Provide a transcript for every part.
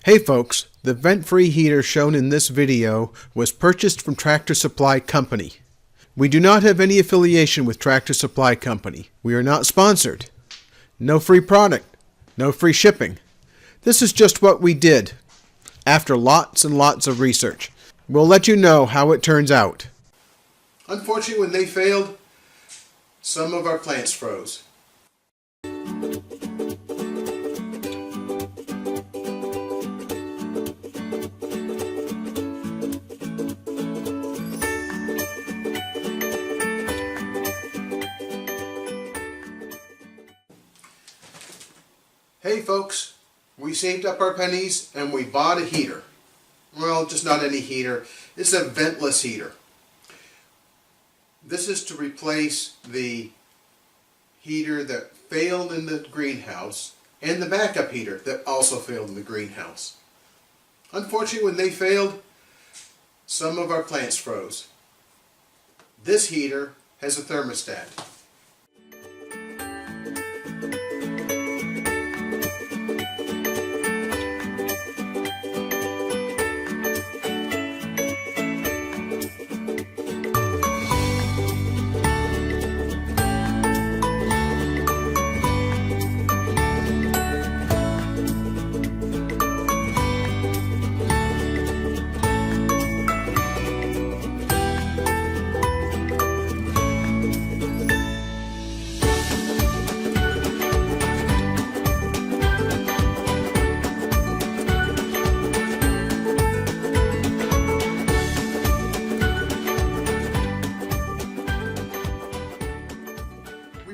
Hey folks, the vent-free heater shown in this video was purchased from Tractor Supply Company. We do not have any affiliation with Tractor Supply Company. We are not sponsored. No free product. No free shipping. This is just what we did after lots and lots of research. We'll let you know how it turns out. Unfortunately, when they failed, some of our plants froze. Hey folks, we saved up our pennies and we bought a heater. Well, just not any heater. It's a ventless heater. This is to replace the heater that failed in the greenhouse and the backup heater that also failed in the greenhouse. Unfortunately, when they failed, some of our plants froze. This heater has a thermostat.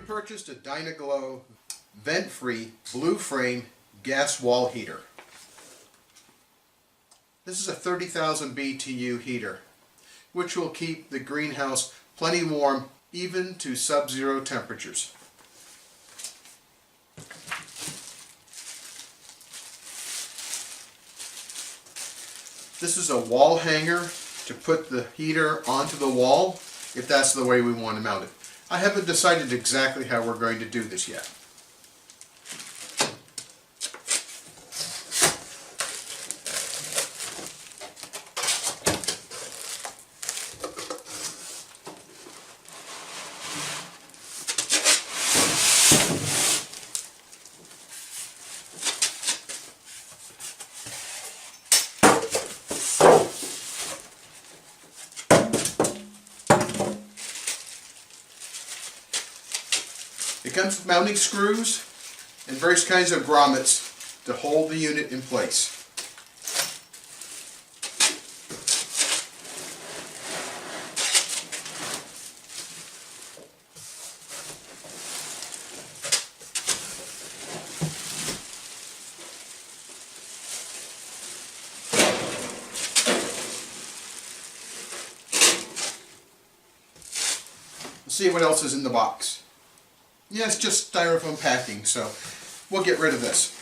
Purchased a Dynaglow vent-free blue frame gas wall heater. This is a 30,000 BTU heater, which will keep the greenhouse plenty warm even to sub-zero temperatures. This is a wall hanger to put the heater onto the wall if that's the way we want to mount it. I haven't decided exactly how we're going to do this yet. It comes with mounting screws and various kinds of grommets to hold the unit in place. Let's see what else is in the box. Yeah, it's just styrofoam packing, so we'll get rid of this.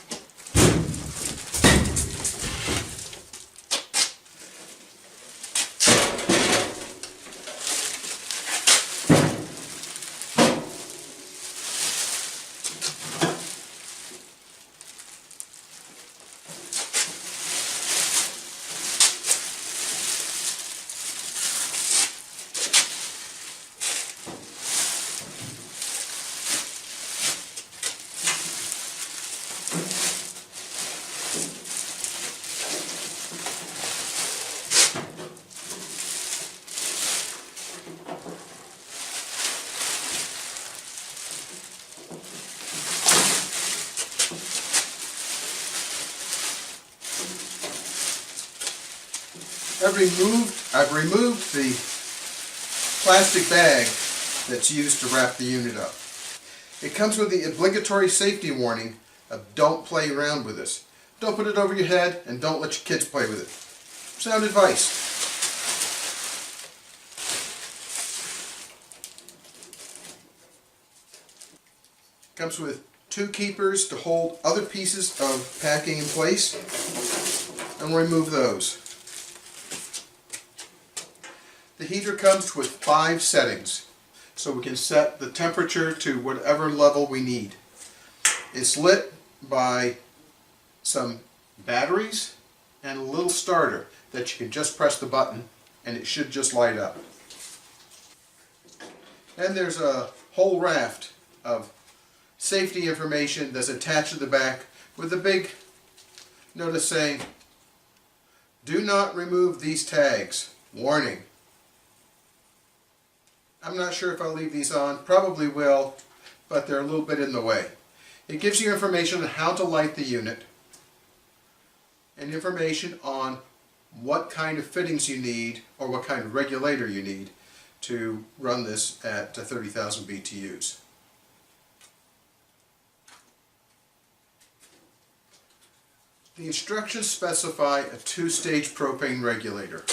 I've removed the plastic bag that's used to wrap the unit up. It comes with the obligatory safety warning of don't play around with this. Don't put it over your head and don't let your kids play with it. Sound advice. Comes with two keepers to hold other pieces of packing in place, and we'll remove those. The heater comes with 5 settings, so we can set the temperature to whatever level we need. It's lit by some batteries and a little starter that you can just press the button and it should just light up. And there's a whole raft of safety information that's attached to the back with a big notice saying, "Do not remove these tags. Warning." I'm not sure if I'll leave these on. Probably will, but they're a little bit in the way. It gives you information on how to light the unit and information on what kind of fittings you need or what kind of regulator you need to run this at 30,000 BTUs. The instructions specify a two-stage propane regulator.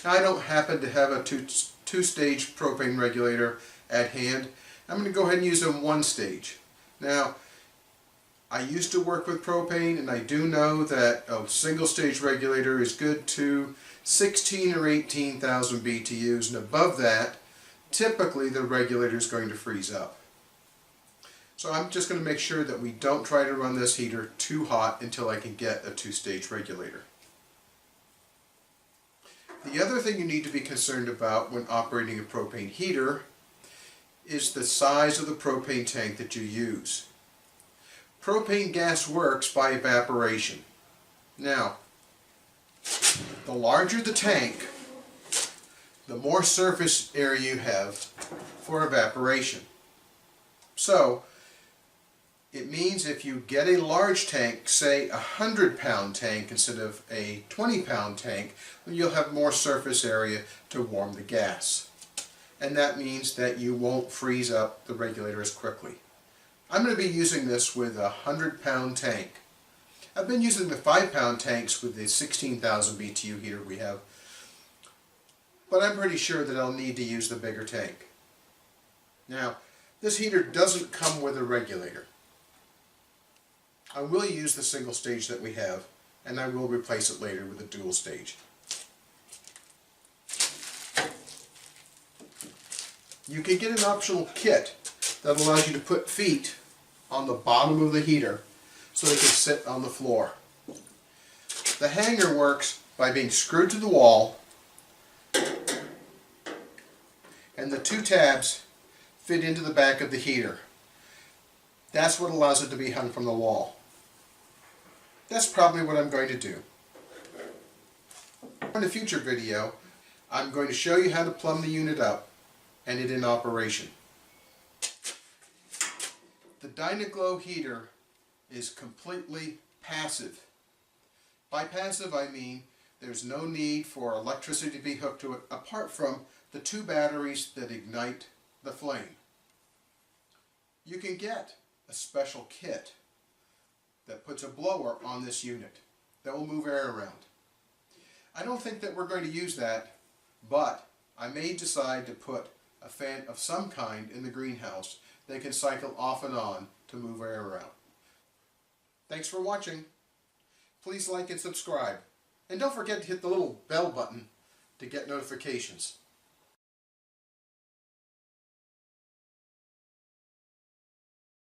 Now, I don't happen to have a two-stage propane regulator at hand. I'm going to go ahead and use a one-stage. Now, I used to work with propane, and I do know that a single-stage regulator is good to 16 or 18,000 BTUs, and above that, typically the regulator is going to freeze up. So I'm just going to make sure that we don't try to run this heater too hot until I can get a two-stage regulator. The other thing you need to be concerned about when operating a propane heater is the size of the propane tank that you use. Propane gas works by evaporation. Now, the larger the tank, the more surface area you have for evaporation. So, it means if you get a large tank, say a 100-pound tank instead of a 20-pound tank, you'll have more surface area to warm the gas. And that means that you won't freeze up the regulator as quickly. I'm going to be using this with a 100-pound tank. I've been using the 5-pound tanks with the 16,000 BTU heater we have, but I'm pretty sure that I'll need to use the bigger tank. Now, this heater doesn't come with a regulator. I will use the single stage that we have, and I will replace it later with a dual stage. You can get an optional kit that allows you to put feet on the bottom of the heater so they can sit on the floor. The hanger works by being screwed to the wall, and the two tabs fit into the back of the heater. That's what allows it to be hung from the wall. That's probably what I'm going to do. In a future video, I'm going to show you how to plumb the unit up and it in operation. The Dynaglow heater is completely passive. By passive I mean there's no need for electricity to be hooked to it apart from the two batteries that ignite the flame. You can get a special kit that puts a blower on this unit that will move air around. I don't think that we're going to use that, but I may decide to put a fan of some kind in the greenhouse that can cycle off and on to move air around. Thanks for watching. Please like and subscribe. And don't forget to hit the little bell button to get notifications.